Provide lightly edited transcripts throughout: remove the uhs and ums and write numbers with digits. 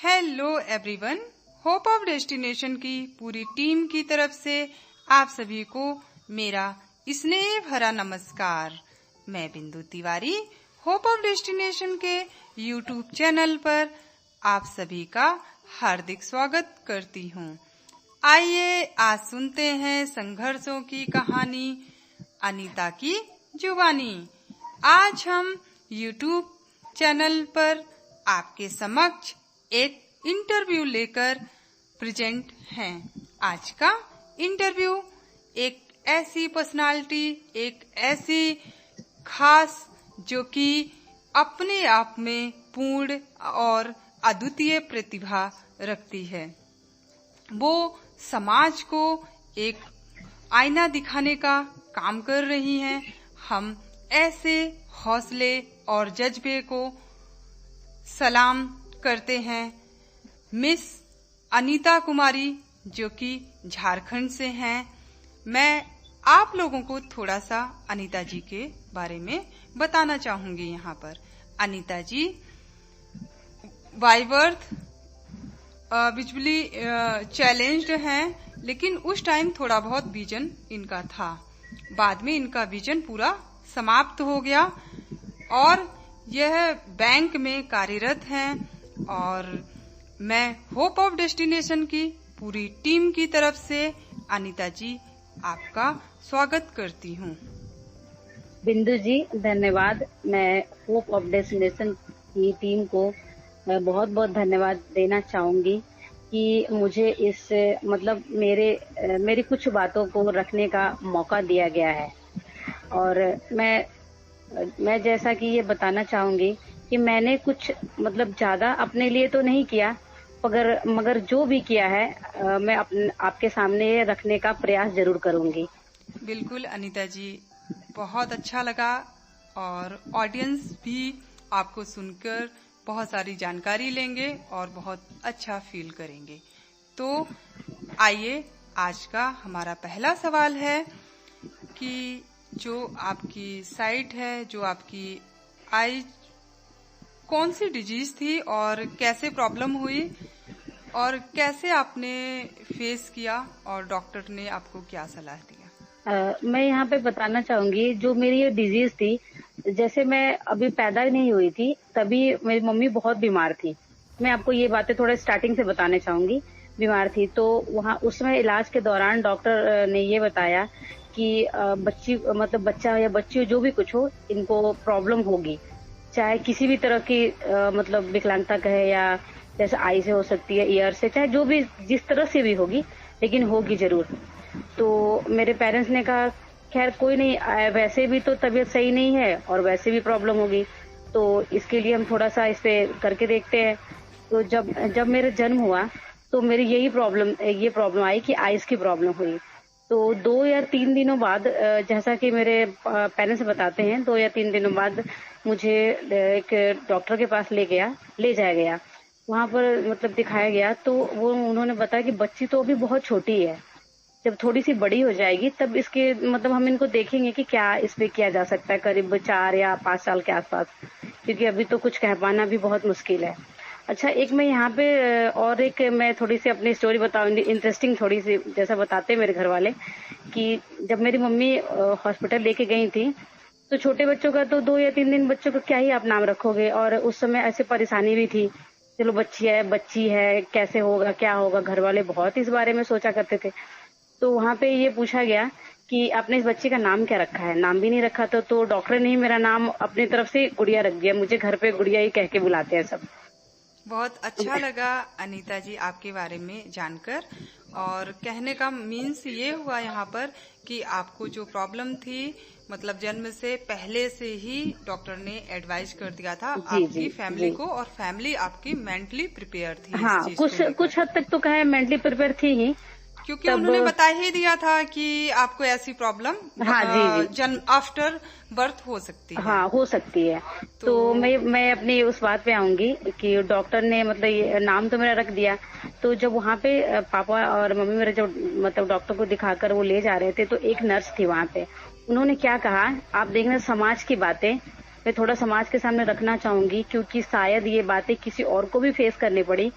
Hello everyone, hope of destination की पूरी team की तरफ से आप सभी को मेरा स्नेह भरा नमस्कार। मैं बिंदु तिवारी होप ऑफ डेस्टिनेशन के यूट्यूब चैनल पर आप सभी का हार्दिक स्वागत करती हूँ। आइए आज सुनते हैं संघर्षों की कहानी अनीता की जुबानी। आज हम यूट्यूब चैनल पर आपके समक्ष एक इंटरव्यू लेकर प्रेजेंट हैं। आज का इंटरव्यू एक ऐसी पर्सनालिटी, एक ऐसी खास जो कि अपने आप में पूर्ण और अद्वितीय प्रतिभा रखती है। वो समाज को एक आईना दिखाने का काम कर रही हैं। हम ऐसे हौसले और जज्बे को सलाम करते हैं मिस अनीता कुमारी, जो कि झारखंड से हैं। मैं आप लोगों को थोड़ा सा अनीता जी के बारे में बताना चाहूंगी। यहाँ पर अनीता जी बाय बर्थ विजुअली चैलेंज्ड हैं, लेकिन उस टाइम थोड़ा बहुत विजन इनका था। बाद में इनका विजन पूरा समाप्त हो गया और यह बैंक में कार्यरत हैं। और मैं होप ऑफ डेस्टिनेशन की पूरी टीम की तरफ से अनीता जी आपका स्वागत करती हूँ। बिंदु जी धन्यवाद। मैं होप ऑफ डेस्टिनेशन की टीम को बहुत बहुत धन्यवाद देना चाहूंगी कि मुझे इस मेरी कुछ बातों को रखने का मौका दिया गया है। और मैं जैसा कि ये बताना चाहूंगी कि मैंने कुछ ज्यादा अपने लिए तो नहीं किया, मगर जो भी किया है मैं आपके सामने रखने का प्रयास जरूर करूंगी। बिल्कुल अनीता जी, बहुत अच्छा लगा और ऑडियंस भी आपको सुनकर बहुत सारी जानकारी लेंगे और बहुत अच्छा फील करेंगे। तो आइए, आज का हमारा पहला सवाल है कि जो आपकी साइट है, जो आपकी आई, कौन सी डिजीज थी और कैसे प्रॉब्लम हुई और कैसे आपने फेस किया और डॉक्टर ने आपको क्या सलाह दिया? मैं यहाँ पे बताना चाहूंगी, जो मेरी ये डिजीज थी, जैसे मैं अभी पैदा ही नहीं हुई थी तभी मेरी मम्मी बहुत बीमार थी। मैं आपको ये बातें थोड़ा स्टार्टिंग से बताना चाहूंगी। बीमार थी तो वहाँ उस समय इलाज के दौरान डॉक्टर ने ये बताया कि बच्चा या बच्ची जो भी कुछ हो, इनको प्रॉब्लम होगी, चाहे किसी भी तरह की विकलांगता कहे, या जैसे आई से हो सकती है, ईयर से, चाहे जो भी जिस तरह से भी होगी, लेकिन होगी जरूर। तो मेरे पेरेंट्स ने कहा खैर कोई नहीं, वैसे भी तो तबीयत सही नहीं है और वैसे भी प्रॉब्लम होगी, तो इसके लिए हम थोड़ा सा इस पे करके देखते हैं। तो जब मेरा जन्म हुआ तो मेरी ये प्रॉब्लम आई कि आइज की प्रॉब्लम हुई। तो 2 या 3 दिनों बाद, जैसा कि मेरे पेरेंट्स बताते हैं, 2 या 3 दिनों बाद मुझे एक डॉक्टर के पास ले जाया गया। वहां पर दिखाया गया तो उन्होंने बताया कि बच्ची तो अभी बहुत छोटी है, जब थोड़ी सी बड़ी हो जाएगी तब इसके हम इनको देखेंगे कि क्या इस पे किया जा सकता है, करीब 4 या 5 साल के आसपास, क्योंकि अभी तो कुछ कह पाना भी बहुत मुश्किल है। अच्छा, एक मैं यहाँ पे और एक मैं थोड़ी सी अपनी स्टोरी बताऊंगी, इंटरेस्टिंग थोड़ी सी, जैसा बताते मेरे घर वाले, कि जब मेरी मम्मी हॉस्पिटल लेके गई थी तो छोटे बच्चों का तो 2 या 3 दिन बच्चों का क्या ही आप नाम रखोगे, और उस समय ऐसे परेशानी भी थी, चलो बच्ची है कैसे होगा, क्या होगा, घर वाले बहुत इस बारे में सोचा करते थे। तो वहाँ पे ये पूछा गया कि आपने इस बच्चे का नाम क्या रखा है। नाम भी नहीं रखा था, तो डॉक्टर ने ही मेरा नाम अपनी तरफ से गुड़िया रख दिया। मुझे घर पे गुड़िया ही कह के बुलाते हैं सब। बहुत अच्छा लगा अनीता जी आपके बारे में जानकर। और कहने का मीन्स ये हुआ यहाँ पर कि आपको जो प्रॉब्लम थी, जन्म से पहले से ही डॉक्टर ने एडवाइस कर दिया था आपकी फैमिली को, और फैमिली आपकी मेंटली प्रिपेयर थी। हाँ, कुछ हद तक तो कहे मेंटली प्रिपेयर थी ही, क्योंकि उन्होंने बता ही दिया था कि आपको ऐसी प्रॉब्लम जन्म आफ्टर बर्थ हो सकती है। हाँ, हो सकती है। तो मैं अपनी उस बात पे आऊंगी कि डॉक्टर ने नाम तो मेरा रख दिया। तो जब वहाँ पे पापा और मम्मी मेरे जो डॉक्टर को दिखाकर वो ले जा रहे थे, तो एक नर्स थी वहाँ पे। उन्होंने क्या कहा, आप देखना समाज की बातें मैं थोड़ा समाज के सामने रखना चाहूंगी, क्योंकि शायद ये बातें किसी और को भी फेस करनी पड़ी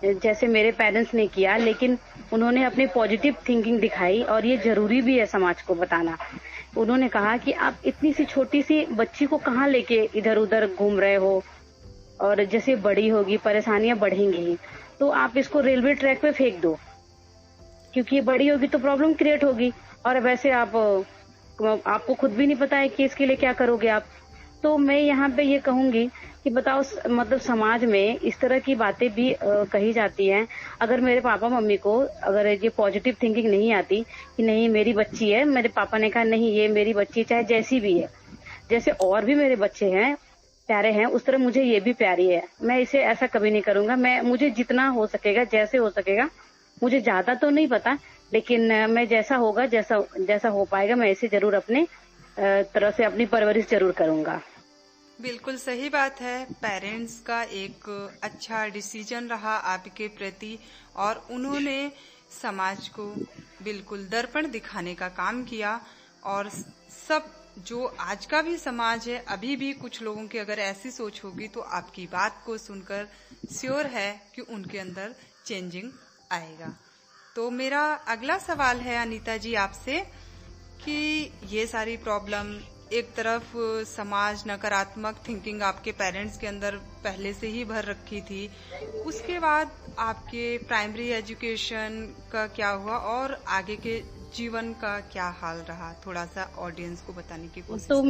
जैसे मेरे पेरेंट्स ने किया, लेकिन उन्होंने अपनी पॉजिटिव थिंकिंग दिखाई और ये जरूरी भी है समाज को बताना। उन्होंने कहा कि आप इतनी सी छोटी सी बच्ची को कहाँ लेके इधर उधर घूम रहे हो, और जैसे बड़ी होगी परेशानियां बढ़ेंगी ही, तो आप इसको रेलवे ट्रैक पे फेंक दो, क्योंकि ये बड़ी होगी तो प्रॉब्लम क्रिएट होगी, और वैसे आपको खुद भी नहीं पता है कि इसके लिए क्या करोगे आप। तो मैं यहाँ पे ये कहूंगी कि बताओ, मतलब समाज में इस तरह की बातें भी कही जाती हैं। अगर मेरे पापा मम्मी को अगर ये पॉजिटिव थिंकिंग नहीं आती कि नहीं मेरी बच्ची है, मेरे पापा ने कहा नहीं ये मेरी बच्ची चाहे जैसी भी है, जैसे और भी मेरे बच्चे हैं प्यारे हैं, उस तरह मुझे ये भी प्यारी है, मैं इसे ऐसा कभी नहीं करूंगा। मुझे जितना हो सकेगा, जैसे हो सकेगा, मुझे ज्यादा तो नहीं पता, लेकिन मैं जैसा होगा, जैसा हो पाएगा, मैं इसे जरूर अपने तरह से अपनी परवरिश जरूर करूंगा। बिल्कुल सही बात है। पेरेंट्स का एक अच्छा डिसीजन रहा आपके प्रति, और उन्होंने समाज को बिल्कुल दर्पण दिखाने का काम किया। और सब जो आज का भी समाज है, अभी भी कुछ लोगों की अगर ऐसी सोच होगी तो आपकी बात को सुनकर श्योर है कि उनके अंदर चेंजिंग आएगा। तो मेरा अगला सवाल है अनीता जी आपसे कि ये सारी प्रॉब्लम, एक तरफ समाज नकारात्मक थिंकिंग आपके पेरेंट्स के अंदर पहले से ही भर रखी थी, उसके बाद आपके प्राइमरी एजुकेशन का क्या हुआ और आगे के जीवन का क्या हाल रहा, थोड़ा सा ऑडियंस को बताने की कोशिश तो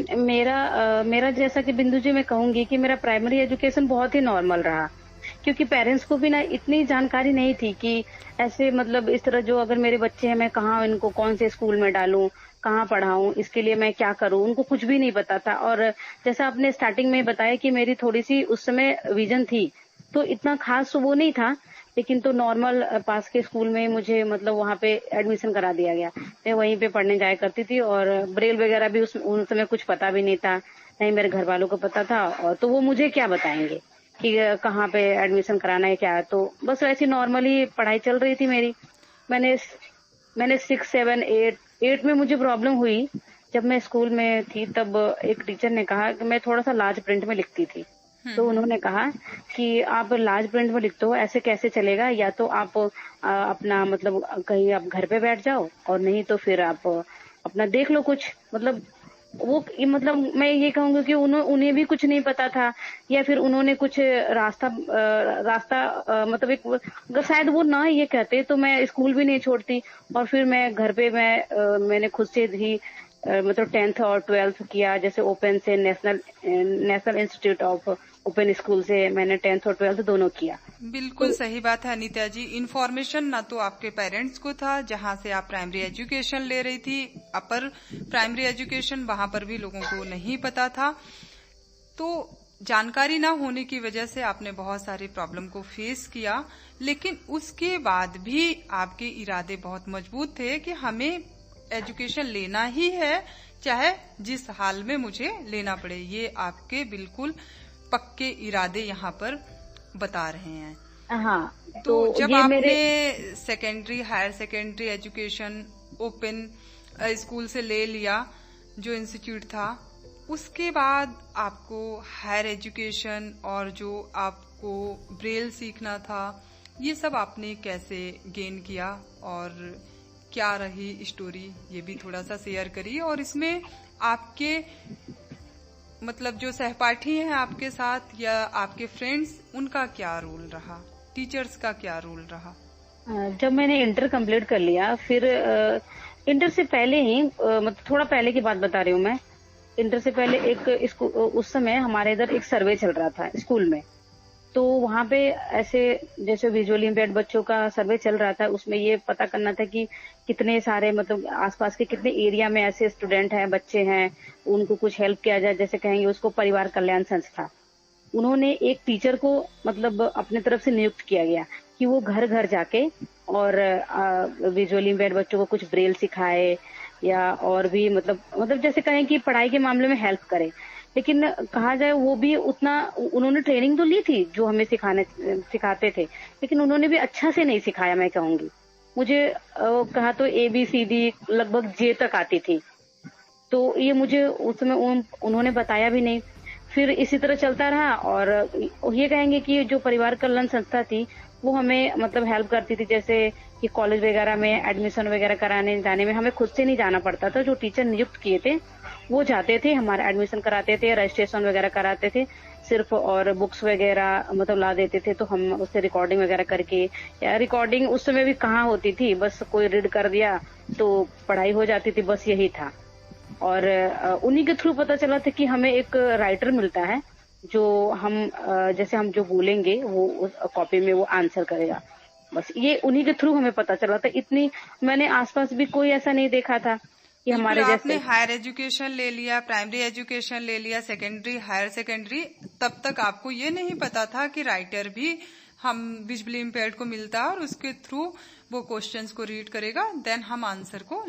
मेरा जैसा कि बिंदु जी मैं कहूंगी कि मेरा प्राइमरी एजुकेशन बहुत ही नॉर्मल रहा, क्योंकि पेरेंट्स को भी ना इतनी जानकारी नहीं थी कि ऐसे मतलब इस तरह जो अगर मेरे बच्चे हैं मैं कहाँ इनको कौन से स्कूल में डालूं, कहाँ पढ़ाऊं, इसके लिए मैं क्या करूं, उनको कुछ भी नहीं पता था। और जैसा आपने स्टार्टिंग में बताया कि मेरी थोड़ी सी उस समय विजन थी, तो इतना खास वो नहीं था, लेकिन तो नॉर्मल पास के स्कूल में मुझे मतलब वहाँ पे एडमिशन करा दिया गया। मैं वहीं पे पढ़ने जाया करती थी, और ब्रेल वगैरह भी उस समय कुछ पता भी नहीं था, नहीं मेरे घर वालों को पता था, और तो वो मुझे क्या बताएंगे कि कहाँ पे एडमिशन कराना है क्या है। तो बस वैसी नॉर्मली पढ़ाई चल रही थी मेरी। मैंने 6, 7, 8 में मुझे प्रॉब्लम हुई। जब मैं स्कूल में थी तब एक टीचर ने कहा कि मैं थोड़ा सा लार्ज प्रिंट में लिखती थी, तो उन्होंने कहा कि आप लार्ज प्रिंट में लिखते हो, ऐसे कैसे चलेगा, या तो आप अपना मतलब कहीं आप घर पे बैठ जाओ, और नहीं तो फिर आप अपना देख लो कुछ। मतलब मैं ये कहूंगी कि उन्हें भी कुछ नहीं पता था, या फिर उन्होंने कुछ रास्ता मतलब अगर शायद वो ना ये कहते तो मैं स्कूल भी नहीं छोड़ती, और फिर मैं घर पे मैंने खुद से ही मतलब 10th और 12th किया, जैसे ओपन से national institute of open school से मैंने 10th और 12th दोनों किया। बिल्कुल सही बात है अनीता जी। इन्फॉर्मेशन ना तो आपके पेरेंट्स को था जहां से आप प्राइमरी एजुकेशन ले रही थी, अपर प्राइमरी एजुकेशन वहां पर भी लोगों को नहीं पता था। तो जानकारी ना होने की वजह से आपने बहुत सारी प्रॉब्लम को फेस किया, लेकिन उसके बाद भी आपके इरादे बहुत मजबूत थे कि हमें एजुकेशन लेना ही है, चाहे जिस हाल में मुझे लेना पड़े। ये आपके बिल्कुल पक्के इरादे यहाँ पर बता रहे हैं। हाँ, तो जब आपने secondary higher secondary education open school से ले लिया, जो इंस्टीट्यूट था, उसके बाद आपको हायर एजुकेशन और जो आपको ब्रेल सीखना था, ये सब आपने कैसे गेन किया और क्या रही स्टोरी, ये भी थोड़ा सा शेयर करिए। और इसमें आपके मतलब जो सहपाठी हैं आपके साथ या आपके फ्रेंड्स, उनका क्या रोल रहा, टीचर्स का क्या रोल रहा? जब मैंने इंटर कंप्लीट कर लिया, फिर इंटर से पहले ही मतलब थोड़ा पहले की बात बता रही हूँ मैं। इंटर से पहले उस समय हमारे इधर एक सर्वे चल रहा था स्कूल में, तो वहाँ पे ऐसे जैसे विजुअली इम्पेयर्ड बच्चों का सर्वे चल रहा था। उसमें ये पता करना था कि कितने सारे मतलब आसपास के कितने एरिया में ऐसे स्टूडेंट हैं, बच्चे हैं, उनको कुछ हेल्प किया जाए, जैसे कहेंगे उसको परिवार कल्याण संस्था। उन्होंने एक टीचर को मतलब अपने तरफ से नियुक्त किया गया कि वो घर घर जाके और विजुअली इम्पेयर्ड बच्चों को कुछ ब्रेल सिखाए, या और भी मतलब जैसे कहें कि पढ़ाई के मामले में हेल्प करे। लेकिन कहा जाए वो भी उतना, उन्होंने ट्रेनिंग तो ली थी जो हमें सिखाते थे, लेकिन उन्होंने भी अच्छा से नहीं सिखाया। मैं कहूंगी मुझे कहा तो ABCD लगभग J तक आती थी, तो ये मुझे उस समय उन्होंने बताया भी नहीं। फिर इसी तरह चलता रहा। और ये कहेंगे कि जो परिवार कल्याण संस्था थी वो हमें मतलब हेल्प करती थी, जैसे कि कॉलेज वगैरह में एडमिशन वगैरह कराने जाने में हमें खुद से नहीं जाना पड़ता था। जो टीचर नियुक्त किए थे वो जाते थे, हमारा एडमिशन कराते थे, रजिस्ट्रेशन वगैरह कराते थे सिर्फ, और बुक्स वगैरह मतलब ला देते थे। तो हम उससे रिकॉर्डिंग वगैरह करके, या रिकॉर्डिंग उस समय भी कहाँ होती थी, बस कोई रीड कर दिया तो पढ़ाई हो जाती थी, बस यही था। और उन्हीं के थ्रू पता चला था कि हमें एक राइटर मिलता है जो हम जैसे हम जो बोलेंगे वो उस कॉपी में वो आंसर करेगा। बस ये उन्हीं के थ्रू हमें पता चला था। इतनी मैंने आसपास भी कोई ऐसा नहीं देखा था कि बिल्कुल हमारे आपने जैसे। हायर एजुकेशन ले लिया, प्राइमरी एजुकेशन ले लिया, सेकेंडरी, हायर सेकेंडरी, तब तक आपको ये नहीं पता था कि राइटर भी हम विजुअली इम्पेयर्ड को मिलता है और उसके थ्रू वो क्वेश्चंस को रीड करेगा, देन हम आंसर को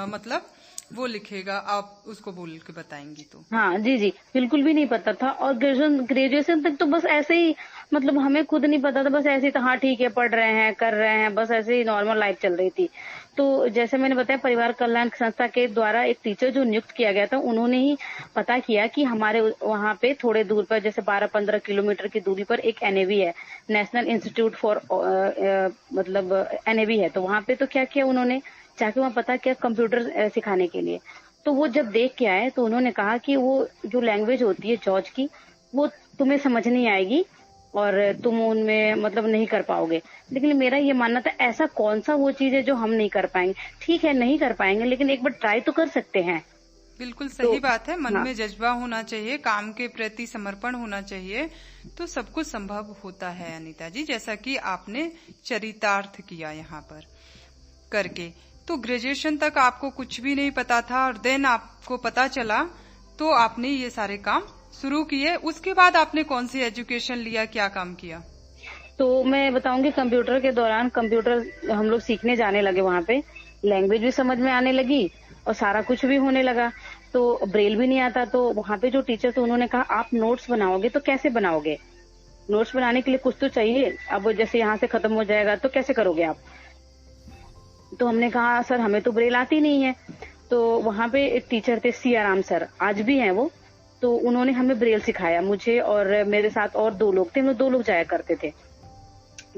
मतलब वो लिखेगा, आप उसको बोल के बताएंगी तो। हाँ जी जी, बिल्कुल भी नहीं पता था। और ग्रेजुएशन तक तो बस ऐसे ही, मतलब हमें खुद नहीं पता था, बस ऐसे ही था, हाँ ठीक है पढ़ रहे हैं कर रहे हैं, बस ऐसे ही नॉर्मल लाइफ चल रही थी। तो जैसे मैंने बताया, परिवार कल्याण संस्था के द्वारा एक टीचर जो नियुक्त किया गया था, उन्होंने ही पता किया कि हमारे वहाँ पे थोड़े दूर पर, जैसे 12-15 किलोमीटर की दूरी पर एक एनएवी है, नेशनल इंस्टीट्यूट फॉर मतलब एनएवी है। तो वहाँ पे तो क्या किया उन्होंने, जाके वहाँ पता किया कंप्यूटर सिखाने के लिए। तो वो जब देख के आए तो उन्होंने कहा कि वो जो लैंग्वेज होती है जॉर्ज की, वो तुम्हें समझ नहीं आएगी और तुम उनमें मतलब नहीं कर पाओगे। लेकिन मेरा ये मानना था, ऐसा कौन सा वो चीज है जो हम नहीं कर पाएंगे। ठीक है नहीं कर पाएंगे, लेकिन एक बार ट्राई तो कर सकते हैं। बिल्कुल सही बात है, मन हाँ। में जज्बा होना चाहिए, काम के प्रति समर्पण होना चाहिए, तो सब कुछ संभव होता है अनीता जी, जैसा कि आपने चरितार्थ किया यहाँ पर करके। तो ग्रेजुएशन तक आपको कुछ भी नहीं पता था और देन आपको पता चला तो आपने ये सारे काम शुरू किए। उसके बाद आपने कौन सी एजुकेशन लिया, क्या काम किया? तो मैं बताऊंगी, कंप्यूटर के दौरान कंप्यूटर हम लोग सीखने जाने लगे, वहाँ पे लैंग्वेज भी समझ में आने लगी और सारा कुछ भी होने लगा। तो ब्रेल भी नहीं आता, तो वहाँ पे जो टीचर थे उन्होंने कहा आप नोट्स बनाओगे तो कैसे बनाओगे, नोट्स बनाने के लिए कुछ तो चाहिए, अब जैसे यहाँ से खत्म हो जाएगा तो कैसे करोगे आप। तो हमने कहा सर हमें तो ब्रेल आती नहीं है। तो वहाँ पे एक टीचर थे सियाराम सर, आज भी हैं वो। तो उन्होंने हमें ब्रेल सिखाया, मुझे और मेरे साथ और 2 लोग थे, हम लोग 2 लोग जाया करते थे,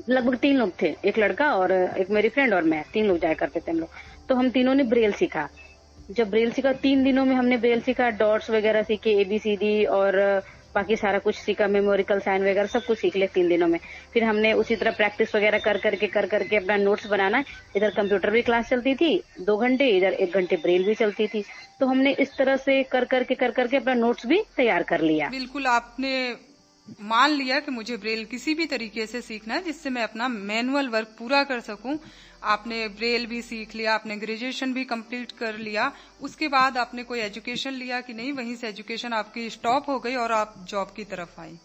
लगभग 3 लोग थे, एक लड़का और एक मेरी फ्रेंड और मैं, 3 लोग जाया करते थे हम लोग। तो हम तीनों ने ब्रेल सीखा। जब ब्रेल सीखा 3 दिनों में हमने ब्रेल सीखा, डॉट्स वगैरह सीखे, ABCD और बाकी सारा कुछ सीखा, मेमोरिकल साइन वगैरह सब कुछ सीख लिया 3 दिनों में। फिर हमने उसी तरह प्रैक्टिस वगैरह कर करके अपना नोट्स बनाना। इधर कंप्यूटर भी क्लास चलती थी 2 घंटे, इधर 1 घंटे ब्रेल भी चलती थी। तो हमने इस तरह से कर करके अपना नोट्स भी तैयार कर लिया। बिल्कुल आपने मान लिया कि मुझे ब्रेल किसी भी तरीके से सीखना है जिससे मैं अपना मैनुअल वर्क पूरा कर सकूं। आपने ब्रेल भी सीख लिया, आपने ग्रेजुएशन भी कंप्लीट कर लिया। उसके बाद आपने कोई एजुकेशन लिया कि नहीं, वहीं से एजुकेशन आपकी स्टॉप हो गई और आप जॉब की तरफ आई?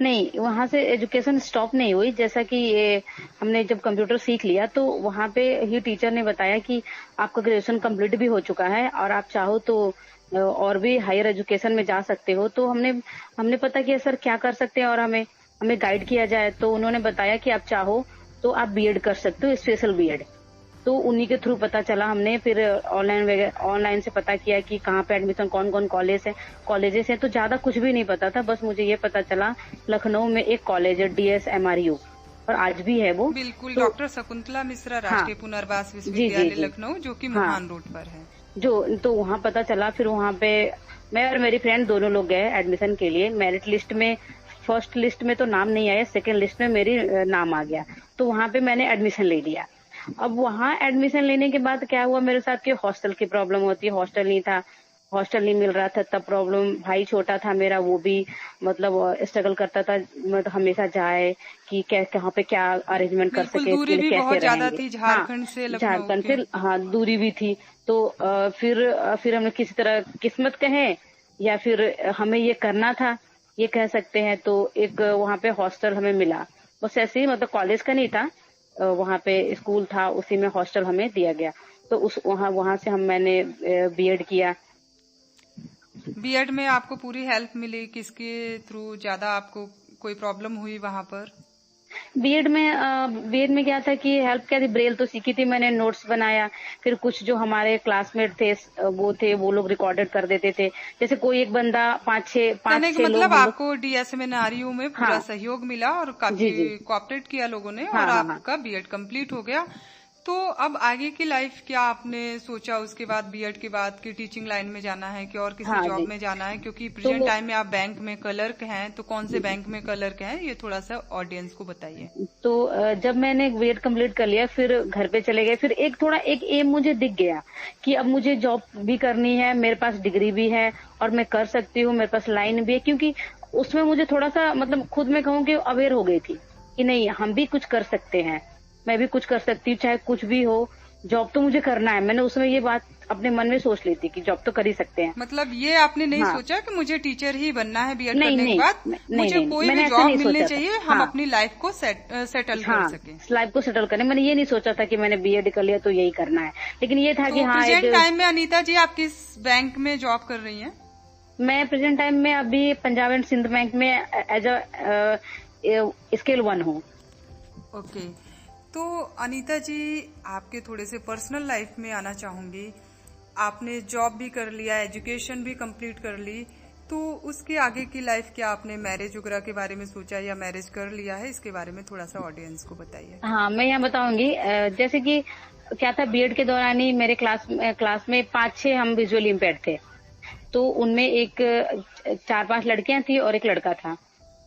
नहीं, वहाँ से एजुकेशन स्टॉप नहीं हुई। जैसा कि ये हमने जब कंप्यूटर सीख लिया तो वहाँ पे ही टीचर ने बताया कि आपका ग्रेजुएशन कंप्लीट भी हो चुका है और आप चाहो तो और भी हायर एजुकेशन में जा सकते हो। तो हमने पता किया सर क्या कर सकते हैं और हमें गाइड किया जाए। तो उन्होंने बताया कि आप चाहो तो आप बीएड कर सकते हो, स्पेशल बीएड। तो उन्हीं के थ्रू पता चला, हमने फिर ऑनलाइन से पता किया कि कहाँ पे एडमिशन, कौन कौन कॉलेजेस हैं। तो ज्यादा कुछ भी नहीं पता था, बस मुझे ये पता चला लखनऊ में एक कॉलेज है DSMRU, और आज भी है वो। बिल्कुल, तो डॉक्टर शकुंतला मिश्रा राष्ट्रीय पुनर्वास विश्वविद्यालय लखनऊ, जो कि महान रोड पर है। तो वहाँ पता चला। फिर वहाँ पे मैं और मेरी फ्रेंड दोनों लोग गए एडमिशन के लिए। मेरिट लिस्ट में फर्स्ट लिस्ट में तो नाम नहीं आया, सेकंड लिस्ट में मेरी नाम आ गया। तो वहाँ पे मैंने एडमिशन ले लिया। अब वहाँ एडमिशन लेने के बाद क्या हुआ मेरे साथ कि हॉस्टल की प्रॉब्लम होती है, हॉस्टल नहीं था, हॉस्टल नहीं मिल रहा था, तब प्रॉब्लम। भाई छोटा था मेरा, वो भी मतलब स्ट्रगल करता था, मतलब हमेशा जाए कि कहाँ पे क्या अरेंजमेंट कर सके, दूरी भी कैसे बहुत ज्यादा रहेंगे। थी झारखंड से लखनऊ। झारखंड से, हाँ दूरी भी थी। तो फिर हमें किसी तरह किस्मत कहें या फिर हमें ये करना था, ये कह सकते हैं। तो एक वहाँ पे हॉस्टल हमें मिला, बस ऐसे ही, मतलब कॉलेज का नहीं था, वहाँ पे स्कूल था, उसी में हॉस्टल हमें दिया गया। तो वहाँ से मैंने बीएड किया। बीएड में आपको पूरी हेल्प मिली, किसके थ्रू ज्यादा आपको कोई प्रॉब्लम हुई वहाँ पर? बीएड में क्या था कि हेल्प क्या थी, ब्रेल तो सीखी थी मैंने, नोट्स बनाया, फिर कुछ जो हमारे क्लासमेट थे वो लोग रिकॉर्डेड कर देते थे। जैसे कोई एक बंदा पाँच छह मतलब लोग आपको डीएसएमएनआरयू में पूरा हाँ, सहयोग मिला और काफी कोऑपरेट किया लोगों ने, हाँ, और हाँ, आपका बीएड कंप्लीट हो गया। तो अब आगे की लाइफ क्या आपने सोचा उसके बाद, बीएड के बाद, कि टीचिंग लाइन में जाना है कि और किसी जॉब में जाना है? क्योंकि प्रेजेंट टाइम में आप बैंक में क्लर्क हैं, तो कौन से बैंक में क्लर्क हैं, ये थोड़ा सा ऑडियंस को बताइए। तो जब मैंने बीएड कंप्लीट कर लिया, फिर घर पे चले गए, फिर एक एम मुझे दिख गया कि अब मुझे जॉब भी करनी है, मेरे पास डिग्री भी है और मैं कर सकती हूँ, मेरे पास लाइन भी है। क्योंकि उसमें मुझे थोड़ा सा मतलब खुद में कहूँ कि अवेयर हो गई थी कि नहीं, हम भी कुछ कर सकते हैं, मैं भी कुछ कर सकती हूँ, चाहे कुछ भी हो, जॉब तो मुझे करना है। मैंने उसमें ये बात अपने मन में सोच ली थी कि जॉब तो कर ही सकते हैं। मतलब ये आपने नहीं सोचा कि मुझे टीचर ही बनना है बीएड करने के बाद, मुझे कोई भी मैंने जॉब नहीं मिलनी सोचा चाहिए, हम अपनी लाइफ को सेटल कर सकें। लाइफ को सेटल करें। मैंने ये नहीं सोचा था कि मैंने बीएड कर लिया तो यही करना है, लेकिन ये था कि प्रेजेंट टाइम में अनीता जी आप किस बैंक में जॉब कर रही हैं? मैं प्रेजेंट टाइम में अभी पंजाब एंड सिंध बैंक में एज अ स्केल 1 हूँ। ओके, तो अनीता जी आपके थोड़े से पर्सनल लाइफ में आना चाहूंगी। आपने जॉब भी कर लिया, एजुकेशन भी कंप्लीट कर ली, तो उसके आगे की लाइफ क्या, आपने मैरिज वगैरह के बारे में सोचा या मैरिज कर लिया है? इसके बारे में थोड़ा सा ऑडियंस को बताइए। हाँ, मैं यहाँ बताऊंगी। जैसे कि क्या था, बीएड के दौरान ही मेरे क्लास में 5-6 हम विजुअली इम्पेयर्ड थे। तो उनमें एक 4-5 लड़कियां थी और एक लड़का था।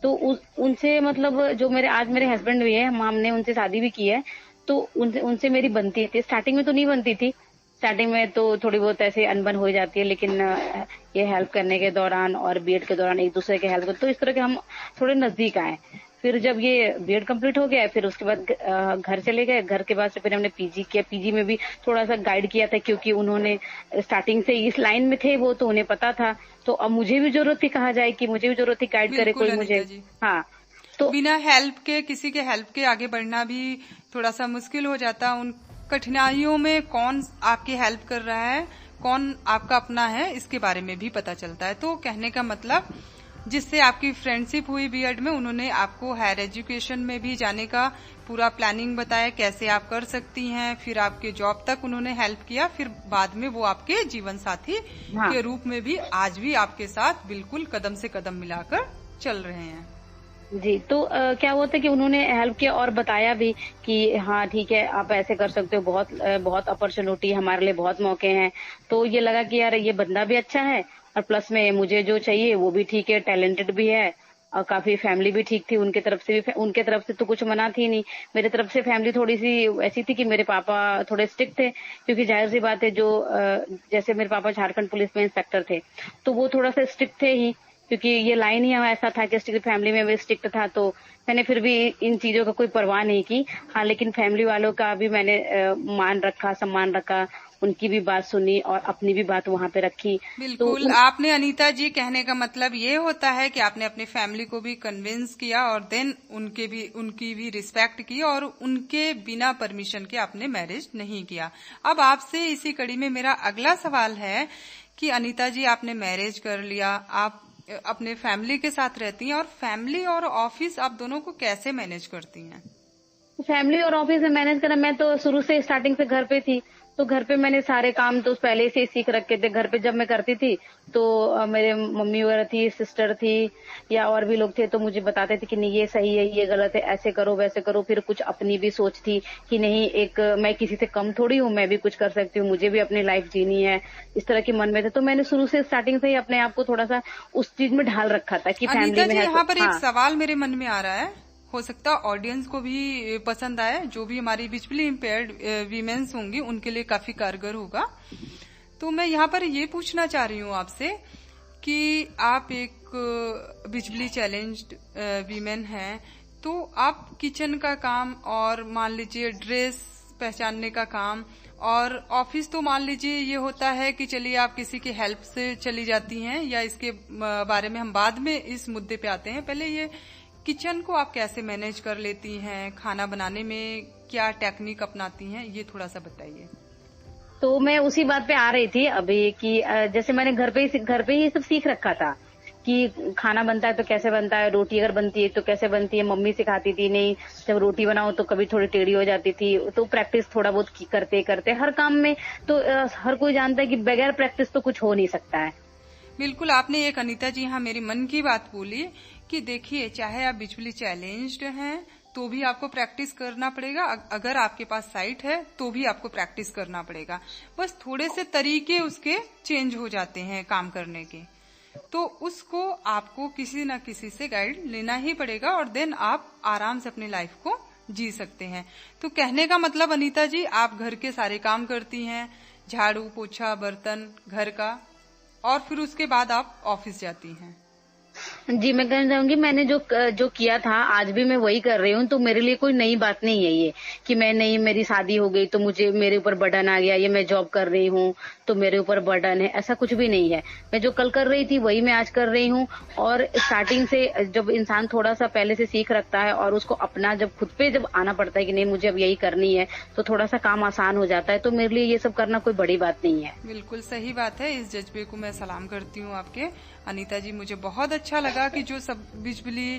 तो उनसे मतलब जो आज मेरे हस्बैंड भी है, हमने उनसे शादी भी की है, तो उनसे मेरी बनती थी। स्टार्टिंग में तो नहीं बनती थी, स्टार्टिंग में तो थोड़ी बहुत ऐसे अनबन हो जाती है, लेकिन ये हेल्प करने के दौरान और बीएड के दौरान एक दूसरे के हेल्प, तो इस तरह के हम थोड़े नजदीक आए। फिर जब ये बीएड कंप्लीट हो गया, फिर उसके बाद घर चले गए। घर के बाद से फिर हमने पीजी किया। पीजी में भी थोड़ा सा गाइड किया था, क्योंकि उन्होंने स्टार्टिंग से इस लाइन में थे वो, तो उन्हें पता था। तो अब मुझे भी जरूरत थी, कहा जाए कि मुझे भी जरूरत थी गाइड करे कोई मुझे। हाँ, तो बिना हेल्प के, किसी के हेल्प के आगे बढ़ना भी थोड़ा सा मुश्किल हो जाता। उन कठिनाइयों में कौन आपकी हेल्प कर रहा है, कौन आपका अपना है, इसके बारे में भी पता चलता है। तो कहने का मतलब, जिससे आपकी फ्रेंडशिप हुई बीएड में, उन्होंने आपको हायर एजुकेशन में भी जाने का पूरा प्लानिंग बताया, कैसे आप कर सकती हैं। फिर आपके जॉब तक उन्होंने हेल्प किया। फिर बाद में वो आपके जीवन साथी के रूप में भी आज भी आपके साथ बिल्कुल कदम से कदम मिलाकर चल रहे हैं। जी, तो क्या हुआ था कि उन्होंने हेल्प किया और बताया भी कि हाँ ठीक है, आप ऐसे कर सकते हो, बहुत अपॉर्चुनिटी, हमारे लिए बहुत मौके हैं। तो ये लगा कि यार ये बंदा भी अच्छा है और प्लस में मुझे जो चाहिए वो भी ठीक है, टैलेंटेड भी है, और काफी फैमिली भी ठीक थी उनके तरफ से भी। उनके तरफ से तो कुछ मना थी नहीं, मेरे तरफ से फैमिली थोड़ी सी ऐसी थी कि मेरे पापा थोड़े स्ट्रिक्ट थे, क्योंकि जाहिर सी बात है, जो जैसे मेरे पापा झारखंड पुलिस में इंस्पेक्टर थे, तो वो थोड़ा सा स्ट्रिक्ट थे ही, क्योंकि ये लाइन ही ऐसा था कि स्ट्रिक्ट फैमिली में भी स्ट्रिक्ट था। तो मैंने फिर भी इन चीजों का कोई परवाह नहीं की। हाँ, लेकिन फैमिली वालों का भी मैंने मान रखा, सम्मान रखा, उनकी भी बात सुनी और अपनी भी बात वहाँ पे रखी। बिल्कुल, तो आपने अनीता जी, कहने का मतलब ये होता है कि आपने अपनी फैमिली को भी कन्विंस किया और देन उनकी भी रिस्पेक्ट की, और उनके बिना परमिशन के आपने मैरिज नहीं किया। अब आपसे इसी कड़ी में मेरा अगला सवाल है कि अनीता जी, आपने मैरिज कर लिया, आप अपने फैमिली के साथ रहती हैं, और फैमिली और ऑफिस आप दोनों को कैसे मैनेज करती हैं? फैमिली और ऑफिस में मैनेज करना, मैं तो शुरू से स्टार्टिंग से घर पे थी, तो घर पे मैंने सारे काम तो पहले से ही सीख रखे थे। घर पे जब मैं करती थी तो मेरे मम्मी वगैरह थी, सिस्टर थी, या और भी लोग थे, तो मुझे बताते थे कि नहीं ये सही है, ये गलत है, ऐसे करो वैसे करो। फिर कुछ अपनी भी सोच थी कि नहीं, मैं किसी से कम थोड़ी हूँ, मैं भी कुछ कर सकती हूँ, मुझे भी अपनी लाइफ जीनी है, इस तरह के मन में थे। तो मैंने शुरू से स्टार्टिंग से ही अपने आप को थोड़ा सा उस चीज में ढाल रखा था कि फैमिली में। यहाँ पर एक सवाल मेरे मन में आ रहा है, हो सकता है ऑडियंस को भी पसंद आए, जो भी हमारी विजुअली इम्पेयर्ड वीमेन्स होंगी उनके लिए काफी कारगर होगा। तो मैं यहाँ पर ये पूछना चाह रही हूँ आपसे कि आप एक विजुअली चैलेंज्ड वीमेन हैं, तो आप किचन का काम और मान लीजिए ड्रेस पहचानने का काम और ऑफिस, तो मान लीजिए ये होता है कि चलिए आप किसी की हेल्प से चली जाती हैं, या इसके बारे में हम बाद में इस मुद्दे पे आते हैं। पहले ये किचन को आप कैसे मैनेज कर लेती हैं, खाना बनाने में क्या टेक्निक अपनाती हैं, ये थोड़ा सा बताइए। तो मैं उसी बात पे आ रही थी अभी कि जैसे मैंने घर पे ही सब सीख रखा था कि खाना बनता है तो कैसे बनता है, रोटी अगर बनती है तो कैसे बनती है। मम्मी सिखाती थी, नहीं जब रोटी बनाओ तो कभी थोड़ी टेढ़ी हो जाती थी, तो प्रैक्टिस थोड़ा बहुत करते करते हर काम में। तो हर कोई जानता है कि बगैर प्रैक्टिस तो कुछ हो नहीं सकता है। बिल्कुल, आपने एक अनीता जी यहाँ मेरी मन की बात बोली कि देखिए, चाहे आप विजुअली चैलेंज्ड हैं तो भी आपको प्रैक्टिस करना पड़ेगा, अगर आपके पास साइट है तो भी आपको प्रैक्टिस करना पड़ेगा। बस थोड़े से तरीके उसके चेंज हो जाते हैं काम करने के, तो उसको आपको किसी न किसी से गाइड लेना ही पड़ेगा और देन आप आराम से अपनी लाइफ को जी सकते हैं। तो कहने का मतलब अनीता जी, आप घर के सारे काम करती हैं, झाड़ू पोछा बर्तन घर का, और फिर उसके बाद आप ऑफिस जाती हैं। जी, मैं कहना चाहूंगी मैंने जो किया था आज भी मैं वही कर रही हूँ। तो मेरे लिए कोई नई बात नहीं है ये कि मैं नहीं, मेरी शादी हो गई तो मेरे ऊपर बर्डन आ गया, ये मैं जॉब कर रही हूँ तो मेरे ऊपर बर्डन है, ऐसा कुछ भी नहीं है। मैं जो कल कर रही थी वही मैं आज कर रही हूँ। और स्टार्टिंग से जब इंसान थोड़ा सा पहले से सीख रखता है और उसको अपना जब खुद पे जब आना पड़ता है कि नहीं मुझे अब यही करनी है, तो थोड़ा सा काम आसान हो जाता है। तो मेरे लिए ये सब करना कोई बड़ी बात नहीं है। बिल्कुल सही बात है, इस जज्बे को मैं सलाम करती हूँ आपके अनीता जी। मुझे बहुत अच्छा लगा कि जो सब विजुअली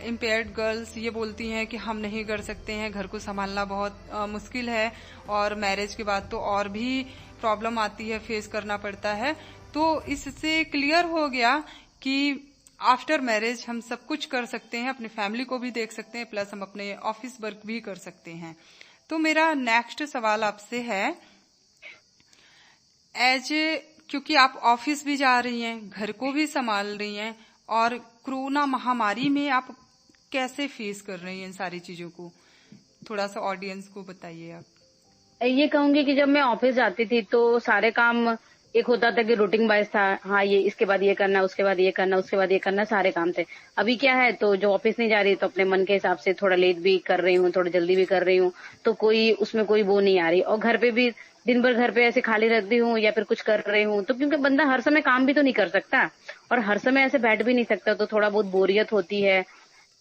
इम्पेयर्ड गर्ल्स ये बोलती हैं कि हम नहीं कर सकते हैं, घर को संभालना बहुत मुश्किल है और मैरिज के बाद तो और भी प्रॉब्लम आती है, फेस करना पड़ता है। तो इससे क्लियर हो गया कि आफ्टर मैरिज हम सब कुछ कर सकते हैं, अपनी फैमिली को भी देख सकते हैं, प्लस हम अपने ऑफिस वर्क भी कर सकते हैं। तो मेरा नेक्स्ट सवाल आपसे है, क्योंकि आप ऑफिस भी जा रही हैं, घर को भी संभाल रही हैं, और कोरोना महामारी में आप कैसे फेस कर रही हैं इन सारी चीजों को, थोड़ा सा ऑडियंस को बताइए आप। ये कहूंगी कि जब मैं ऑफिस जाती थी तो सारे काम एक होता था कि रूटीन वाइज था, हाँ ये इसके बाद ये करना, उसके बाद ये करना, उसके बाद ये करना, सारे काम थे। अभी क्या है, तो जो ऑफिस नहीं जा रही तो अपने मन के हिसाब से थोड़ा लेट भी कर रही हूँ, थोड़ा जल्दी भी कर रही हूँ, तो कोई उसमें कोई वो नहीं आ रही। और घर पे भी दिन भर घर पे ऐसे खाली रखती हूँ या फिर कुछ कर रही हूँ, तो क्योंकि बंदा हर समय काम भी तो नहीं कर सकता और हर समय ऐसे बैठ भी नहीं सकता, तो थोड़ा बहुत बोरियत होती है।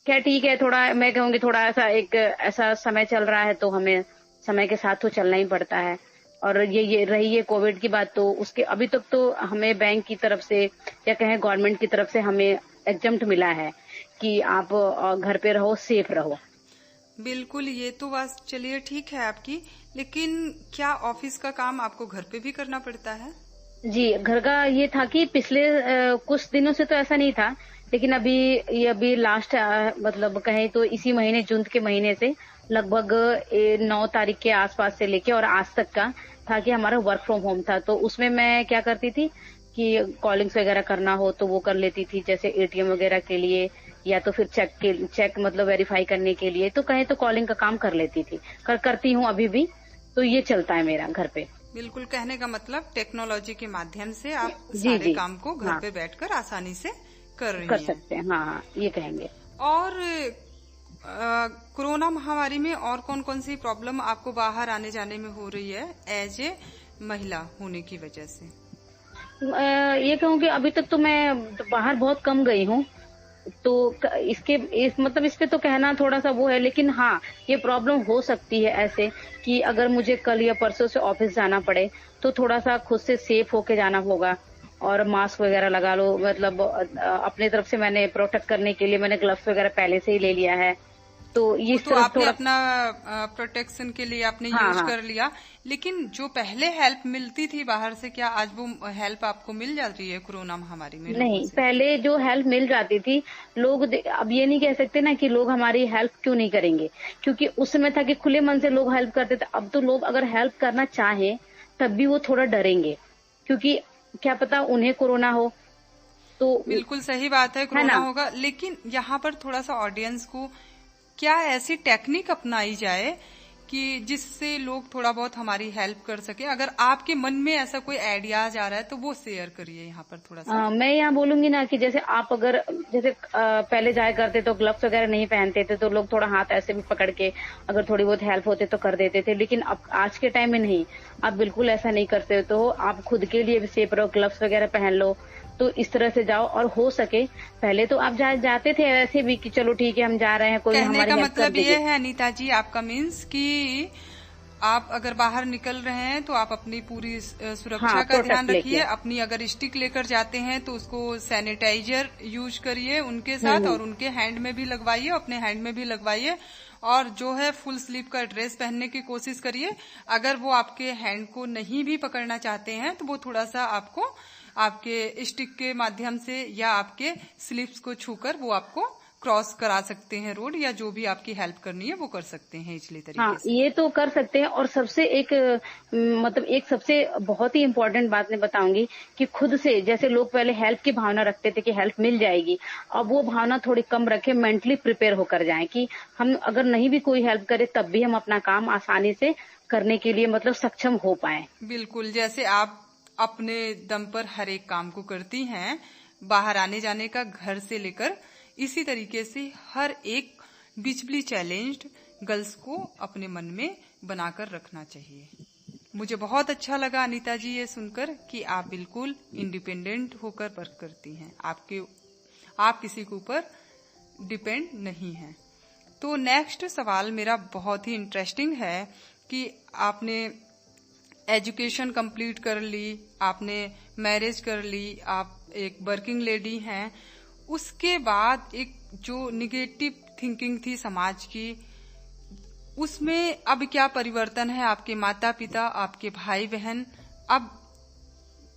क्या ठीक है, थोड़ा मैं कहूँगी थोड़ा ऐसा समय चल रहा है तो हमें समय के साथ तो चलना ही पड़ता है। और ये रही है कोविड की बात, तो उसके अभी तक तो हमें बैंक की तरफ से या कहें गवर्नमेंट की तरफ से हमें एग्जम्प्ट मिला है कि आप घर पे रहो, सेफ रहो। बिल्कुल, ये तो बात चलिए ठीक है आपकी, लेकिन क्या ऑफिस का काम आपको घर पे भी करना पड़ता है? जी, घर का ये था कि पिछले कुछ दिनों से तो ऐसा नहीं था, लेकिन अभी लास्ट मतलब कहें तो इसी महीने जून के महीने से लगभग 9 तारीख के आसपास से लेके और आज तक का था कि हमारा वर्क फ्रॉम होम था। तो उसमें मैं क्या करती थी कि कॉलिंग्स वगैरह करना हो तो वो कर लेती थी, जैसे एटीएम वगैरह के लिए या तो फिर चेक मतलब वेरीफाई करने के लिए, तो कहें तो कॉलिंग का काम कर लेती थी, करती हूँ अभी भी। तो ये चलता है मेरा घर पे। बिल्कुल, कहने का मतलब टेक्नोलॉजी के माध्यम से आप सारे काम को घर पे बैठकर आसानी से कर सकते हैं। हाँ, ये कहेंगे। और कोरोना महामारी में और कौन कौन सी प्रॉब्लम आपको बाहर आने जाने में हो रही है एज ए महिला होने की वजह से? ये कहूँ कि अभी तक तो मैं बाहर बहुत कम गई हूँ, तो मतलब इस पे तो कहना थोड़ा सा वो है, लेकिन हाँ ये प्रॉब्लम हो सकती है ऐसे कि अगर मुझे कल या परसों से ऑफिस जाना पड़े तो थोड़ा सा खुद से सेफ होके जाना होगा और मास्क वगैरह लगा लो। मतलब अपने तरफ से मैंने प्रोटेक्ट करने के लिए मैंने ग्लव्स वगैरह पहले से ही ले लिया है। तो ये तो आपने अपना प्रोटेक्शन के लिए आपने यूज कर लिया, लेकिन जो पहले हेल्प मिलती थी बाहर से, क्या आज वो हेल्प आपको मिल जाती है कोरोना महामारी में? नहीं, पहले जो हेल्प मिल जाती थी, लोग अब ये नहीं कह सकते ना कि लोग हमारी हेल्प क्यों नहीं करेंगे, क्योंकि उस समय था कि खुले मन से लोग हेल्प करते थे। अब तो लोग अगर हेल्प करना चाहे तब भी वो थोड़ा डरेंगे, क्योंकि क्या पता उन्हें कोरोना हो। तो बिल्कुल सही बात है, कोरोना होगा, लेकिन यहाँ पर थोड़ा सा ऑडियंस को क्या ऐसी टेक्निक अपनाई जाए कि जिससे लोग थोड़ा बहुत हमारी हेल्प कर सके? अगर आपके मन में ऐसा कोई आइडिया आ रहा है तो वो शेयर करिए यहाँ पर थोड़ा सा। मैं यहाँ बोलूंगी ना कि जैसे आप अगर पहले जाया करते तो ग्लव्स वगैरह नहीं पहनते थे तो लोग थोड़ा हाथ ऐसे भी पकड़ के अगर थोड़ी बहुत हेल्प होते तो कर देते थे, लेकिन अब आज के टाइम में नहीं, आप बिल्कुल ऐसा नहीं करते। तो आप खुद के लिए भी सेफ रहो, ग्लव्स वगैरह पहन लो, तो इस तरह से जाओ। और हो सके पहले तो आप जाते थे ऐसे भी कि चलो ठीक है हम जा रहे हैं, कोई हमारी हेल्प कर देगा। कहने का मतलब ये है अनीता जी आपका मीन्स कि आप अगर बाहर निकल रहे हैं तो आप अपनी पूरी सुरक्षा हाँ, का ध्यान प्रोटेक्ट रखिए। लेके। अपनी अगर स्टिक लेकर जाते हैं तो उसको सैनिटाइजर यूज करिए उनके साथ, और उनके हैंड में भी लगवाइए, अपने हैंड में भी लगवाइए। और जो है फुल स्लीव का ड्रेस पहनने की कोशिश करिए। अगर वो आपके हैंड को नहीं भी पकड़ना चाहते हैं तो वो थोड़ा सा आपको आपके स्टिक के माध्यम से या आपके स्लीव्स को छूकर वो आपको क्रॉस करा सकते हैं रोड, या जो भी आपकी हेल्प करनी है वो कर सकते हैं इजली तरीके हाँ, से। ये तो कर सकते हैं। और सबसे एक मतलब एक सबसे बहुत ही इम्पोर्टेंट बात मैं बताऊंगी कि खुद से, जैसे लोग पहले हेल्प की भावना रखते थे कि हेल्प मिल जाएगी, अब वो भावना थोड़ी कम रखें, मेंटली प्रिपेयर होकर जाएं कि हम अगर नहीं भी कोई हेल्प करे तब भी हम अपना काम आसानी से करने के लिए मतलब सक्षम हो पाए। बिल्कुल, जैसे आप अपने दम पर हर एक काम को करती हैं, बाहर आने जाने का घर से लेकर, इसी तरीके से हर एक बिजली चैलेंज्ड गर्ल्स को अपने मन में बनाकर रखना चाहिए। मुझे बहुत अच्छा लगा अनीता जी ये सुनकर कि आप बिल्कुल इंडिपेंडेंट होकर वर्क करती हैं, आप किसी के ऊपर डिपेंड नहीं हैं। तो नेक्स्ट सवाल मेरा बहुत ही इंटरेस्टिंग है कि आपने एजुकेशन कंप्लीट कर ली, आपने मैरिज कर ली, आप एक वर्किंग लेडी हैं, उसके बाद एक जो निगेटिव थिंकिंग थी समाज की, उसमें अब क्या परिवर्तन है? आपके माता पिता, आपके भाई बहन अब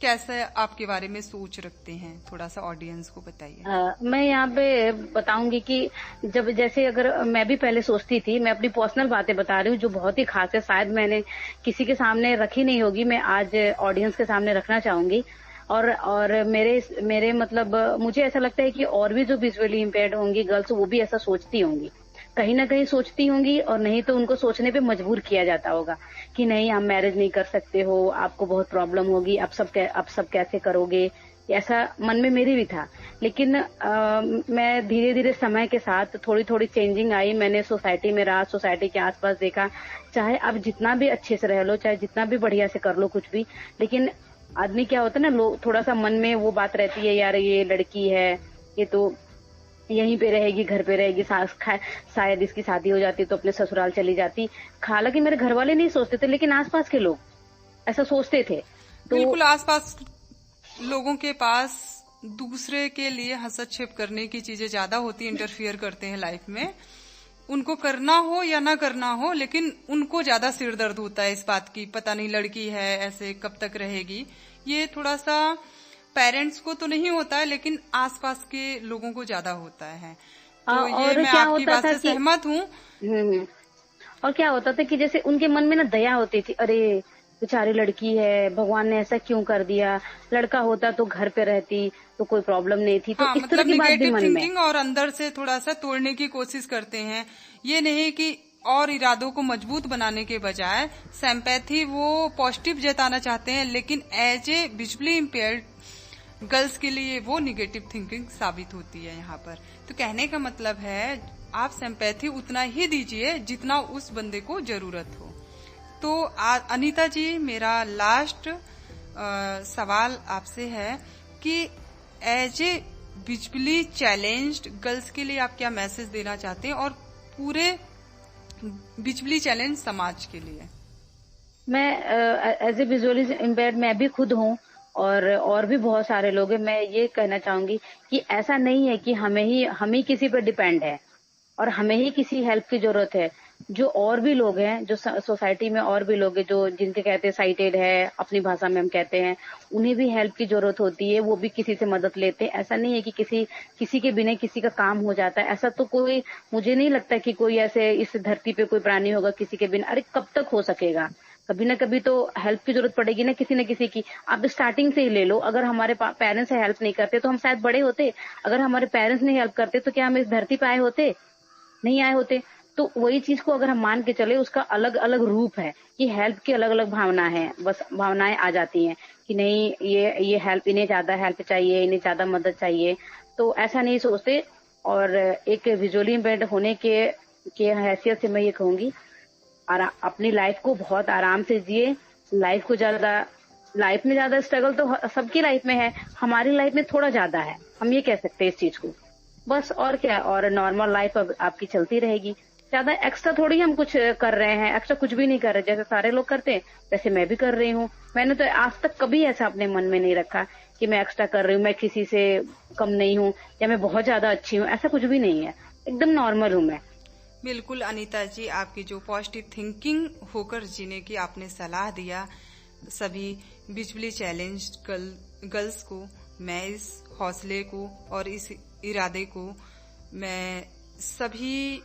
कैसे आपके बारे में सोच रखते हैं? थोड़ा सा ऑडियंस को बताइए। मैं यहाँ पे बताऊंगी कि जब जैसे अगर मैं भी पहले सोचती थी, मैं अपनी पर्सनल बातें बता रही हूँ जो बहुत ही खास है, शायद मैंने किसी के सामने रखी नहीं होगी, मैं आज ऑडियंस के सामने रखना चाहूंगी। और मेरे मतलब मुझे ऐसा लगता है कि और भी जो विजुअली इम्पेयर्ड होंगी गर्ल्स, वो भी ऐसा सोचती होंगी, कहीं ना कहीं सोचती होंगी, और नहीं तो उनको सोचने पे मजबूर किया जाता होगा कि नहीं आप मैरिज नहीं कर सकते हो, आपको बहुत प्रॉब्लम होगी, आप सब कैसे करोगे, ऐसा मन में मेरी भी था। लेकिन मैं धीरे धीरे समय के साथ थोड़ी थोड़ी चेंजिंग आई। मैंने सोसाइटी में रहा, सोसाइटी के आसपास देखा, चाहे आप जितना भी अच्छे से रह लो, चाहे जितना भी बढ़िया से कर लो कुछ भी, लेकिन आदमी क्या होता है ना, लोग थोड़ा सा मन में वो बात रहती है, यार ये लड़की है, ये तो यहीं पे रहेगी, घर पे रहेगी, शायद इसकी शादी हो जाती तो अपने ससुराल चली जाती। हालांकि मेरे घर वाले नहीं सोचते थे, लेकिन आसपास के लोग ऐसा सोचते थे। तो बिल्कुल, आसपास लोगों के पास दूसरे के लिए हस्तक्षेप करने की चीजें ज्यादा होती, इंटरफियर करते हैं लाइफ में। उनको करना हो या ना करना हो, लेकिन उनको ज्यादा सिर दर्द होता है इस बात की, पता नहीं लड़की है ऐसे कब तक रहेगी। ये थोड़ा सा पेरेंट्स को तो नहीं होता है, लेकिन आसपास के लोगों को ज्यादा होता है। तो ये मैं आपकी बात से सहमत हूँ। और क्या होता था कि जैसे उनके मन में ना दया होती थी, अरे बेचारी लड़की है, भगवान ने ऐसा क्यों कर दिया, लड़का होता तो घर पे रहती तो कोई प्रॉब्लम नहीं थी। तो हाँ, इस तरह की बात भी मन में, थिंकिंग और अंदर से थोड़ा सा तोड़ने की कोशिश करते हैं। ये नहीं कि और इरादों को मजबूत बनाने के बजाय सिंपैथी वो पॉजिटिव जताना चाहते हैं, लेकिन as a visually impaired girls के लिए वो निगेटिव थिंकिंग साबित होती है यहाँ पर। तो कहने का मतलब है आप सिंपैथी उतना ही दीजिए जितना उस बंदे को जरूरत हो। तो अनीता जी, मेरा लास्ट सवाल आपसे है कि as a visually challenged girls के लिए आप क्या मैसेज देना चाहते हैं, और पूरे विजुअली चैलेंज समाज के लिए? मैं एज ए विजुअली इम्पेयर्ड मैं भी खुद हूँ, और भी बहुत सारे लोग हैं। मैं ये कहना चाहूंगी कि ऐसा नहीं है कि हम ही किसी पर डिपेंड है और हमें ही किसी हेल्प की जरूरत है। जो और भी लोग हैं, जो सोसाइटी में और भी लोग हैं, जो जिनके कहते हैं साइटेड है, अपनी भाषा में हम कहते हैं, उन्हें भी हेल्प की जरूरत होती है, वो भी किसी से मदद लेते हैं। ऐसा नहीं है कि किसी के बिना किसी का काम हो जाता है। ऐसा तो कोई, मुझे नहीं लगता कि कोई ऐसे इस धरती पे कोई प्राणी होगा किसी के बिना। अरे कब तक हो सकेगा, कभी ना कभी तो हेल्प की जरूरत पड़ेगी ना किसी की। आप स्टार्टिंग से ही ले लो, अगर हमारे पेरेंट्स हेल्प नहीं करते तो हम शायद बड़े होते, अगर हमारे पेरेंट्स नहीं हेल्प करते तो क्या हम इस धरती पे आए होते? नहीं आए होते। तो वही चीज को अगर हम मान के चले, उसका अलग अलग रूप है कि हेल्प की अलग अलग भावना है, बस भावनाएं आ जाती हैं कि नहीं ये हेल्प, इन्हें ज्यादा हेल्प चाहिए, इन्हें ज्यादा मदद चाहिए, तो ऐसा नहीं सोचते। और एक विजुअली इम्पेयर्ड होने के हैसियत से मैं ये कहूंगी, अपनी लाइफ को बहुत आराम से जिए। लाइफ में ज्यादा स्ट्रगल तो सबकी लाइफ में है, हमारी लाइफ में थोड़ा ज्यादा है, हम ये कह सकते हैं इस चीज को, बस। और क्या, और नॉर्मल लाइफ अब आपकी चलती रहेगी। ज्यादा एक्स्ट्रा थोड़ी हम कुछ कर रहे हैं, एक्स्ट्रा कुछ भी नहीं कर रहे। जैसे सारे लोग करते हैं वैसे मैं भी कर रही हूँ। मैंने तो आज तक कभी ऐसा अपने मन में नहीं रखा कि मैं एक्स्ट्रा कर रही हूँ, मैं किसी से कम नहीं हूँ या मैं बहुत ज्यादा अच्छी हूँ, ऐसा कुछ भी नहीं है। एकदम नॉर्मल हूँ मैं। बिल्कुल अनीता जी, आपकी जो पॉजिटिव थिंकिंग होकर जीने की आपने सलाह दिया, सभी बिजली चैलेंज गर्ल्स को मैं इस हौसले को और इस इरादे को, मैं सभी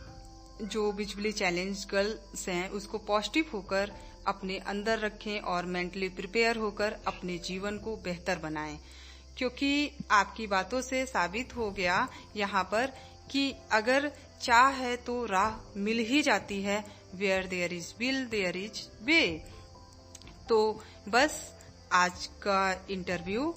जो बिजली चैलेंज गर्ल्स हैं उसको पॉजिटिव होकर अपने अंदर रखें और मेंटली प्रिपेयर होकर अपने जीवन को बेहतर बनाएं। क्योंकि आपकी बातों से साबित हो गया यहाँ पर कि अगर चाह है तो राह मिल ही जाती है। Where there is will there is way. तो बस आज का इंटरव्यू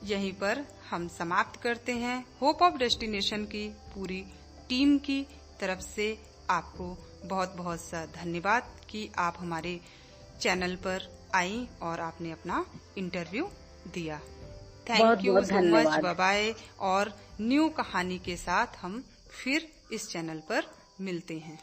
यहीं पर हम समाप्त करते हैं। होप ऑफ डेस्टिनेशन की पूरी टीम की तरफ से आपको बहुत बहुत सा धन्यवाद कि आप हमारे चैनल पर आई और आपने अपना इंटरव्यू दिया। Thank you so much. Bye bye. और न्यू कहानी के साथ हम फिर इस चैनल पर मिलते हैं।